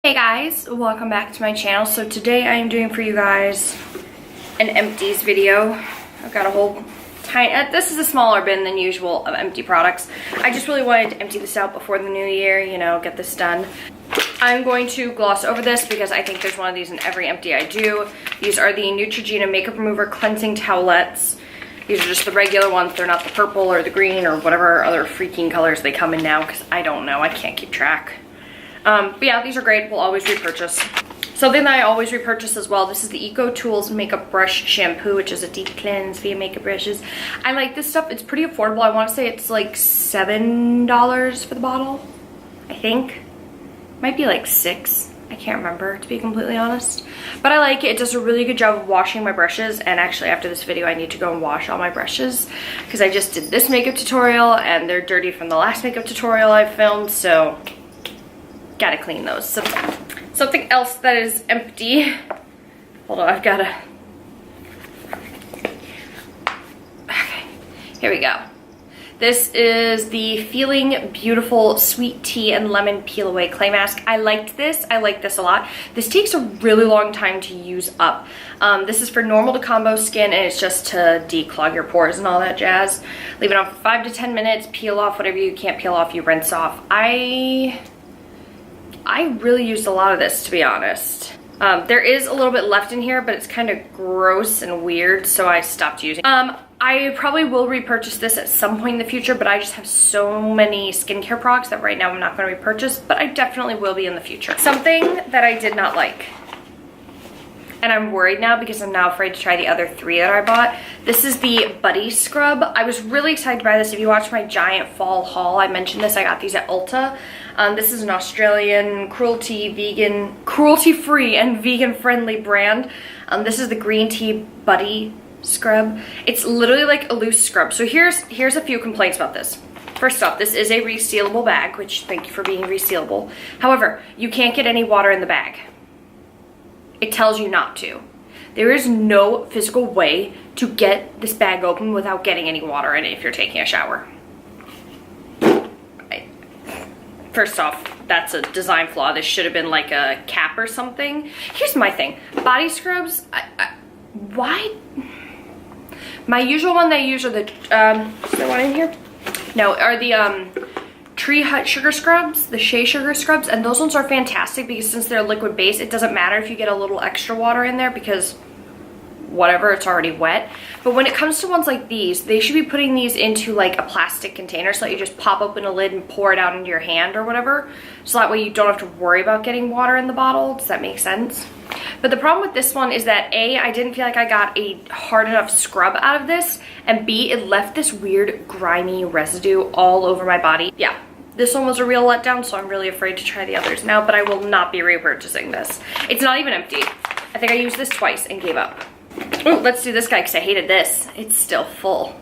Hey guys, welcome back to my channel. So today I am doing for you guys an empties video. I've got a whole tiny, this is a smaller bin than usual of empty products. I just really wanted to empty this out before the new year, you know, get this done. I'm going to gloss over this because I think there's one of these in every empty I do. These are the Neutrogena Makeup Remover Cleansing Towelettes. These are just the regular ones. They're not the purple or the green or whatever other freaking colors they come in now, because I don't know. I can't keep track. But yeah, these are great. We'll always repurchase. Something that I always repurchase as well, this is the Ecotools Makeup Brush Shampoo, which is a deep cleanse via makeup brushes. I like this stuff. It's pretty affordable. I want to say it's like $7 for the bottle, I think. Might be like $6. I can't remember, to be completely honest. But I like it. It does a really good job of washing my brushes. And actually, after this video, I need to go and wash all my brushes, because I just did this makeup tutorial and they're dirty from the last makeup tutorial I filmed. So gotta clean those. So, something else that is empty. Hold on, I've gotta. Okay, here we go. This is the Feeling Beautiful Sweet Tea and Lemon Peel Away Clay Mask. I liked this. I like this a lot. This takes a really long time to use up. This is for normal to combo skin, and it's just to declog your pores and all that jazz. Leave it on for 5 to 10 minutes. Peel off whatever you can't peel off. You rinse off. I really used a lot of this, to be honest. There is a little bit left in here, but it's kind of gross and weird, so I stopped using it. I probably will repurchase this at some point in the future, but I just have so many skincare products that right now I'm not going to repurchase, but I definitely will be in the future. Something that I did not like, and I'm worried now because I'm now afraid to try the other 3 that I bought. This is the Buddy Scrub. I was really excited to buy this. If you watched my giant fall haul, I mentioned this. I got these at Ulta. This is an Australian cruelty-free and vegan-friendly brand. This is the Green Tea Buddy Scrub. It's literally like a loose scrub. So here's a few complaints about this. First off, this is a resealable bag, which thank you for being resealable. However, you can't get any water in the bag. It tells you not to. There is no physical way to get this bag open without getting any water in it if you're taking a shower. First off, that's a design flaw. This should have been like a cap or something. Here's my thing. Body scrubs, why? My usual one that I use are the, is there one in here? No, are the Tree Hut Sugar Scrubs, the Shea Sugar Scrubs, and those ones are fantastic because since they're liquid base, it doesn't matter if you get a little extra water in there because whatever, it's already wet. But when it comes to ones like these, they should be putting these into like a plastic container so that you just pop open a lid and pour it out into your hand or whatever. So that way you don't have to worry about getting water in the bottle. Does that make sense? But the problem with this one is that A, I didn't feel like I got a hard enough scrub out of this, and B, it left this weird grimy residue all over my body. Yeah, this one was a real letdown, so I'm really afraid to try the others now, but I will not be repurchasing this. It's not even empty. I think I used this twice and gave up. Ooh, let's do this guy because I hated this. It's still full.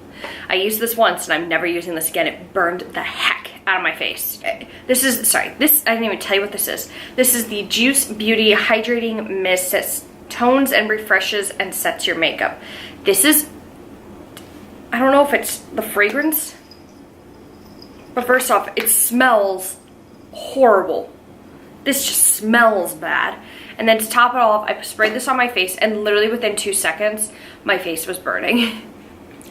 I used this once and I'm never using this again. It burned the heck out of my face. This is, sorry, this, I didn't even tell you what this is. This is the Juice Beauty Hydrating Mist that tones and refreshes and sets your makeup. This is, I don't know if it's the fragrance, but first off, it smells horrible. This just smells bad. And then to top it off, I sprayed this on my face and literally within 2 seconds, my face was burning.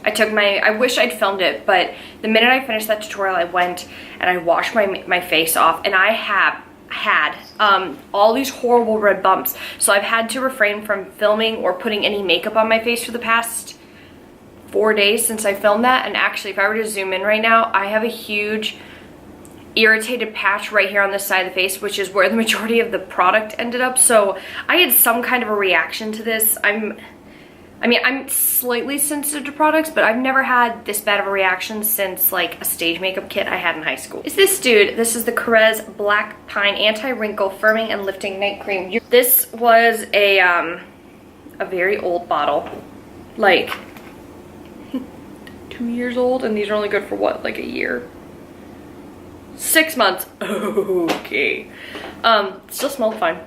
I wish I'd filmed it, but the minute I finished that tutorial, I went and I washed my face off, and I have had all these horrible red bumps. So I've had to refrain from filming or putting any makeup on my face for the past 4 days since I filmed that. And actually, if I were to zoom in right now, I have a huge irritated patch right here on this side of the face, which is where the majority of the product ended up. So I had some kind of a reaction to this. I mean, I'm slightly sensitive to products, but I've never had this bad of a reaction since like a stage makeup kit I had in high school. It's this dude. This is the Korres Black Pine Anti-Wrinkle Firming and Lifting Night Cream. This was a very old bottle, like 2 years old, and these are only good for what, like a year? 6 months. Okay. Still smelled fine.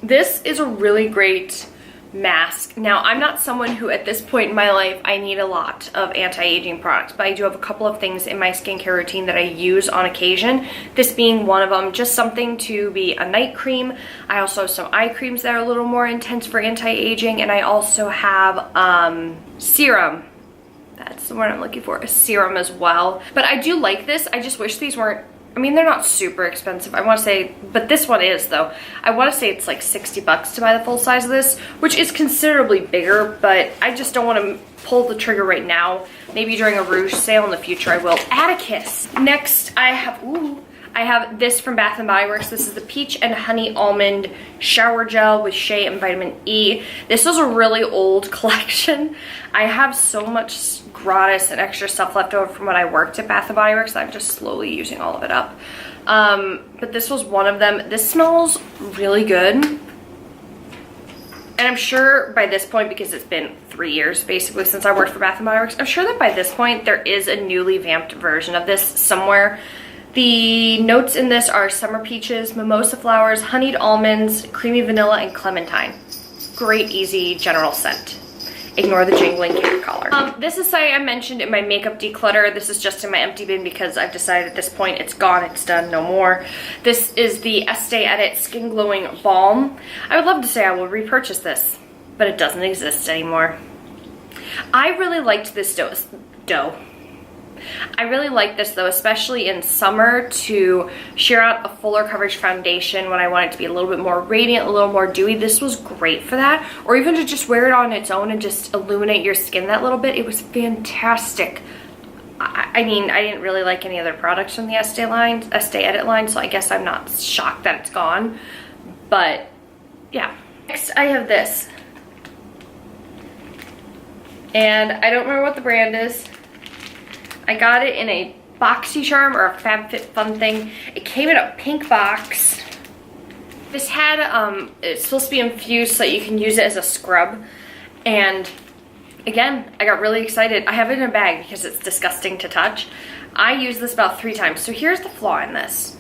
This is a really great mask. Now, I'm not someone who at this point in my life, I need a lot of anti-aging products, but I do have a couple of things in my skincare routine that I use on occasion. This being one of them, just something to be a night cream. I also have some eye creams that are a little more intense for anti-aging, and I also have serum. That's the word I'm looking for, a serum as well. But I do like this. I just wish these weren't, I mean, they're not super expensive. I want to say, but this one is though. I want to say it's like 60 bucks to buy the full size of this, which is considerably bigger, but I just don't want to pull the trigger right now. Maybe during a Rouge sale in the future I will. Atticus. Next I have this from Bath & Body Works. This is the Peach and Honey Almond Shower Gel with Shea and Vitamin E. This was a really old collection. I have so much gratis and extra stuff left over from when I worked at Bath & Body Works that I'm just slowly using all of it up. But this was one of them. This smells really good. And I'm sure by this point, because it's been 3 years basically since I worked for Bath & Body Works, I'm sure that by this point there is a newly vamped version of this somewhere. The notes in this are summer peaches, mimosa flowers, honeyed almonds, creamy vanilla, and clementine. Great, easy, general scent. Ignore the jingling cat collar. This is something I mentioned in my makeup declutter. This is just in my empty bin because I've decided at this point it's gone, it's done, no more. This is the Estee Edit Skin Glowing Balm. I would love to say I will repurchase this, but it doesn't exist anymore. I really liked this I really like this though, especially in summer, to sheer out a fuller coverage foundation when I want it to be a little bit more radiant, a little more dewy. This was great for that. Or even to just wear it on its own and just illuminate your skin that little bit. It was fantastic. I mean, I didn't really like any other products from the Estee Edit line, so I guess I'm not shocked that it's gone. But yeah. Next I have this. And I don't remember what the brand is. I got it in a BoxyCharm or a FabFitFun thing. It came in a pink box. This had, it's supposed to be infused so that you can use it as a scrub. And again, I got really excited. I have it in a bag because it's disgusting to touch. I used this about 3 times. So here's the flaw in this.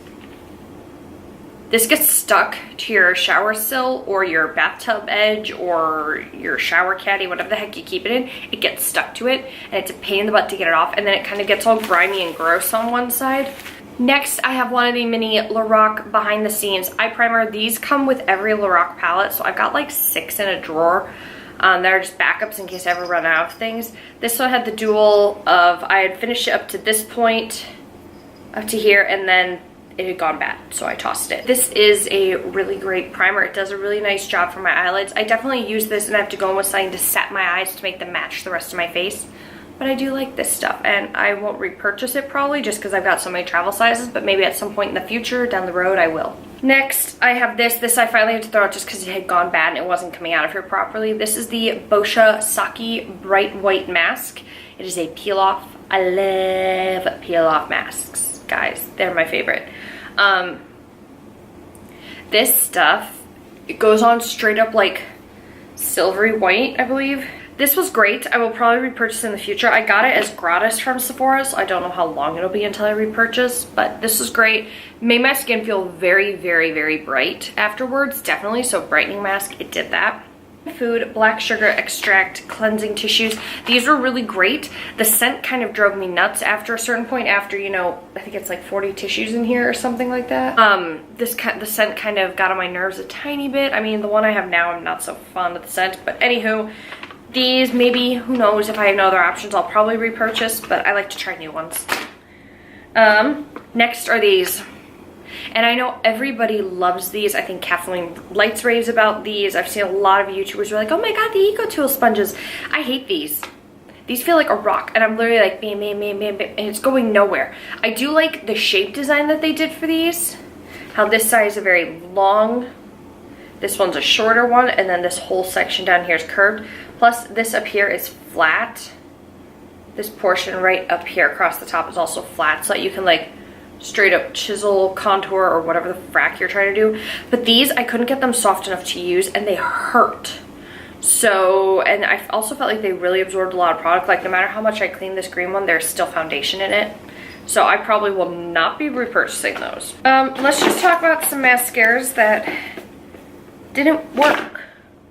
This gets stuck to your shower sill or your bathtub edge or your shower caddy, whatever the heck you keep it in. It gets stuck to it and it's a pain in the butt to get it off, and then it kind of gets all grimy and gross on one side. Next, I have one of the mini Lorac Behind the Scenes eye primer. These come with every Lorac palette, so I've got like 6 in a drawer. They're just backups in case I ever run out of things. This one had the dual of, I had finished it up to this point, up to here, and then it had gone bad, so I tossed it. This is a really great primer. It does a really nice job for my eyelids. I definitely use this and I have to go in with something to set my eyes to make them match the rest of my face. But I do like this stuff, and I won't repurchase it probably just because I've got so many travel sizes, but maybe at some point in the future, down the road, I will. Next, I have this. This I finally had to throw out just because it had gone bad and it wasn't coming out of here properly. This is the Bosha Saki Bright White Mask. It is a peel-off. I love peel-off masks, guys. They're my favorite. This stuff, it goes on straight up like silvery white, I believe. This was great. I will probably repurchase in the future. I got it as gratis from Sephora, so I don't know how long it'll be until I repurchase, but this is great. Made my skin feel very, very, very bright afterwards, definitely. So brightening mask, it did that. Food black sugar extract cleansing tissues. These were really great. The scent kind of drove me nuts after a certain point, after, you know, I think it's like 40 tissues in here or something like that. The scent kind of got on my nerves a tiny bit. I mean, the one I have now, I'm not so fond with the scent, but anywho, these, maybe, who knows, if I have no other options, I'll probably repurchase, but I like to try new ones. Next are these. And I know everybody loves these. I think Kathleen Lights raves about these. I've seen a lot of YouTubers who are like, oh my god, the Ecotools sponges. I hate these. These feel like a rock, and I'm literally like, bam, bam, bam, bam, bam, and it's going nowhere. I do like the shape design that they did for these. How this side is a very long, this one's a shorter one, and then this whole section down here is curved. Plus, this up here is flat. This portion right up here across the top is also flat, so that you can like straight up chisel, contour, or whatever the frack you're trying to do. But these, I couldn't get them soft enough to use, and they hurt. So, and I also felt like they really absorbed a lot of product. Like, no matter how much I clean this green one, there's still foundation in it. So I probably will not be repurchasing those. Let's just talk about some mascaras that didn't work.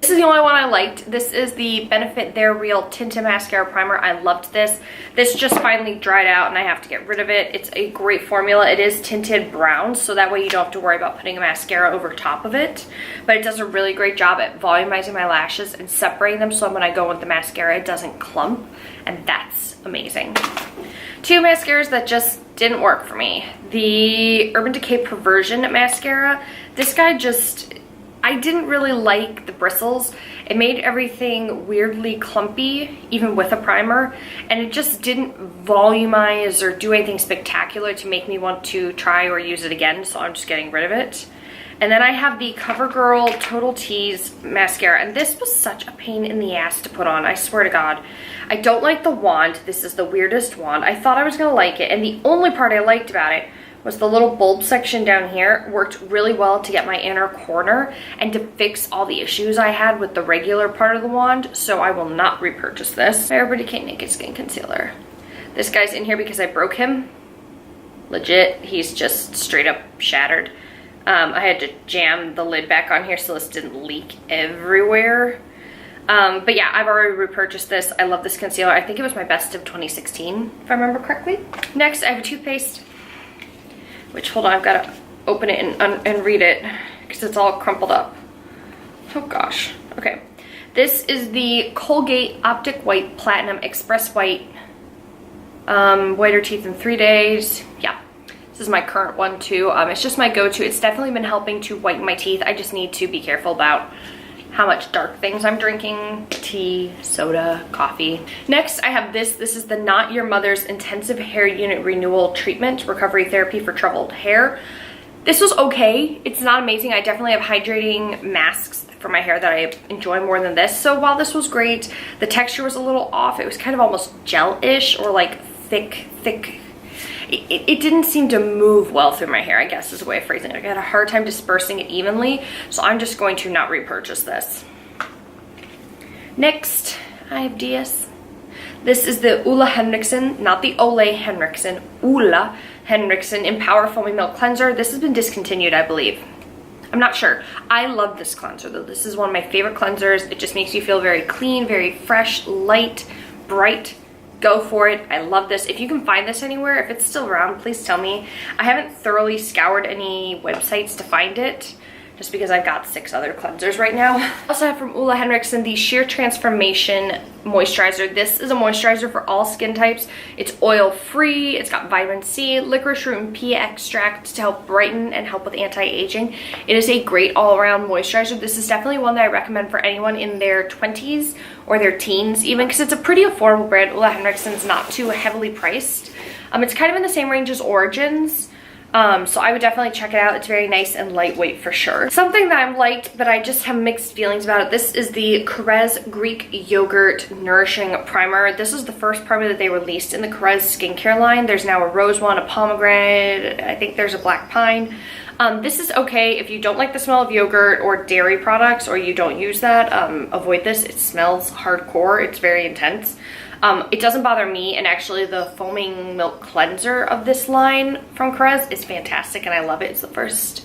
This is the only one I liked. This is the Benefit They're Real Tinted Mascara Primer. I loved this. This just finally dried out and I have to get rid of it. It's a great formula. It is tinted brown, so that way you don't have to worry about putting a mascara over top of it. But it does a really great job at volumizing my lashes and separating them, so when I go with the mascara, it doesn't clump, and that's amazing. Two mascaras that just didn't work for me. The Urban Decay Perversion mascara. This guy just... I didn't really like the bristles. It made everything weirdly clumpy, even with a primer, and it just didn't volumize or do anything spectacular to make me want to try or use it again, so I'm just getting rid of it. And then I have the CoverGirl Total Tease mascara, and this was such a pain in the ass to put on, I swear to God. I don't like the wand. This is the weirdest wand. I thought I was gonna like it, and the only part I liked about it was the little bulb section down here. Worked really well to get my inner corner and to fix all the issues I had with the regular part of the wand, so I will not repurchase this. My Urban Decay Naked Skin Concealer. This guy's in here because I broke him. Legit, he's just straight up shattered. I had to jam the lid back on here so this didn't leak everywhere. But yeah, I've already repurchased this. I love this concealer. I think it was my best of 2016, if I remember correctly. Next, I have a toothpaste. Which, hold on, I've got to open it and read it because it's all crumpled up. Oh gosh. Okay. This is the Colgate Optic White Platinum Express White. Whiter teeth in 3 days. Yeah. This is my current one too. It's just my go-to. It's definitely been helping to whiten my teeth. I just need to be careful about how much dark things I'm drinking. Tea, soda, coffee. Next, I have this. This is the Not Your Mother's Intensive Hair Unit Renewal Treatment Recovery Therapy for Troubled Hair. This was okay. It's not amazing. I definitely have hydrating masks for my hair that I enjoy more than this. So while this was great, the texture was a little off. It was kind of almost gel-ish or like thick. It didn't seem to move well through my hair, I guess is the way of phrasing it. I had a hard time dispersing it evenly, so I'm just going to not repurchase this. Next, I have DS. This is the Ulla Henriksen, not the Ole Henriksen, Ulla Henriksen Empower Foaming Milk Cleanser. This has been discontinued, I believe. I'm not sure. I love this cleanser though. This is one of my favorite cleansers. It just makes you feel very clean, very fresh, light, bright. Go for it. I love this. If you can find this anywhere, if it's still around, please tell me. I haven't thoroughly scoured any websites to find it, just because I've got 6 other cleansers right now. I also have from Ulla Henriksen the Shear Transformation Moisturizer. This is a moisturizer for all skin types. It's oil-free. It's got vitamin C, licorice root, and pea extract to help brighten and help with anti-aging. It is a great all-around moisturizer. This is definitely one that I recommend for anyone in their 20s or their teens even, because it's a pretty affordable brand. Ulla Henriksen's not too heavily priced. It's kind of in the same range as Origins. So I would definitely check it out. It's very nice and lightweight for sure. Something that I've liked, but I just have mixed feelings about it. This is the Korres Greek Yogurt Nourishing Primer. This is the first primer that they released in the Korres skincare line. There's now a rose one, a pomegranate, I think there's a black pine. This is okay if you don't like the smell of yogurt or dairy products, or you don't use that. Avoid this. It smells hardcore. It's very intense. It doesn't bother me, and actually the foaming milk cleanser of this line from Korres is fantastic and I love it. It's the first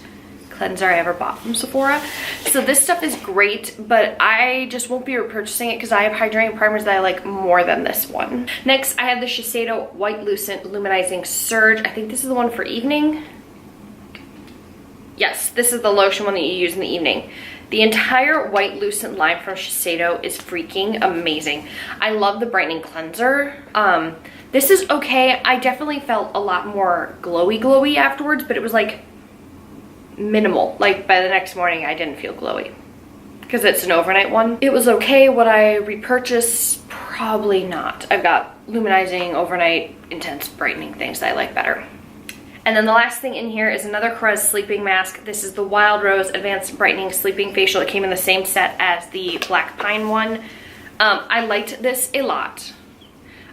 cleanser I ever bought from Sephora. So this stuff is great, but I just won't be repurchasing it because I have hydrating primers that I like more than this one. Next, I have the Shiseido White Lucent Luminizing Surge. I think this is the one for evening. Yes, this is the lotion one that you use in the evening. The entire White Lucent line from Shiseido is freaking amazing. I love the brightening cleanser. This is okay. I definitely felt a lot more glowy afterwards, but it was like minimal. Like by the next morning, I didn't feel glowy because it's an overnight one. It was okay. Would I repurchase? Probably not. I've got luminizing, overnight, intense brightening things that I like better. And then the last thing in here is another Korres sleeping mask. This is the Wild Rose Advanced Brightening Sleeping Facial. It came in the same set as the Black Pine one. I liked this a lot.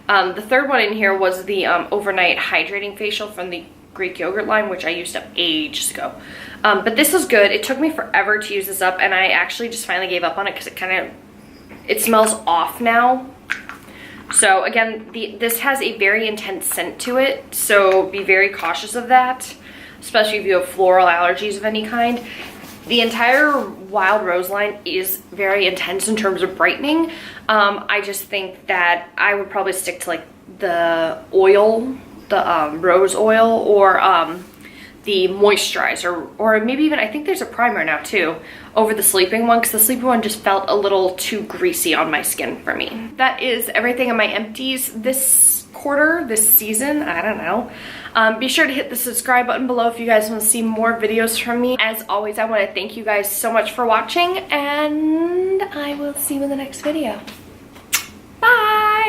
The third one in here was the Overnight Hydrating Facial from the Greek Yogurt line, which I used up ages ago. But this was good. It took me forever to use this up, and I actually just finally gave up on it because it smells off now. So again, this has a very intense scent to it, so be very cautious of that, especially if you have floral allergies of any kind. The entire Wild Rose line is very intense in terms of brightening. I just think that I would probably stick to like the oil, the rose oil, or the moisturizer, or maybe even, I think there's a primer now too, over the sleeping one, because the sleeping one just felt a little too greasy on my skin for me. That is everything in my empties this quarter, this season, I don't know. Be sure to hit the subscribe button below if you guys want to see more videos from me. As always, I want to thank you guys so much for watching, and I will see you in the next video.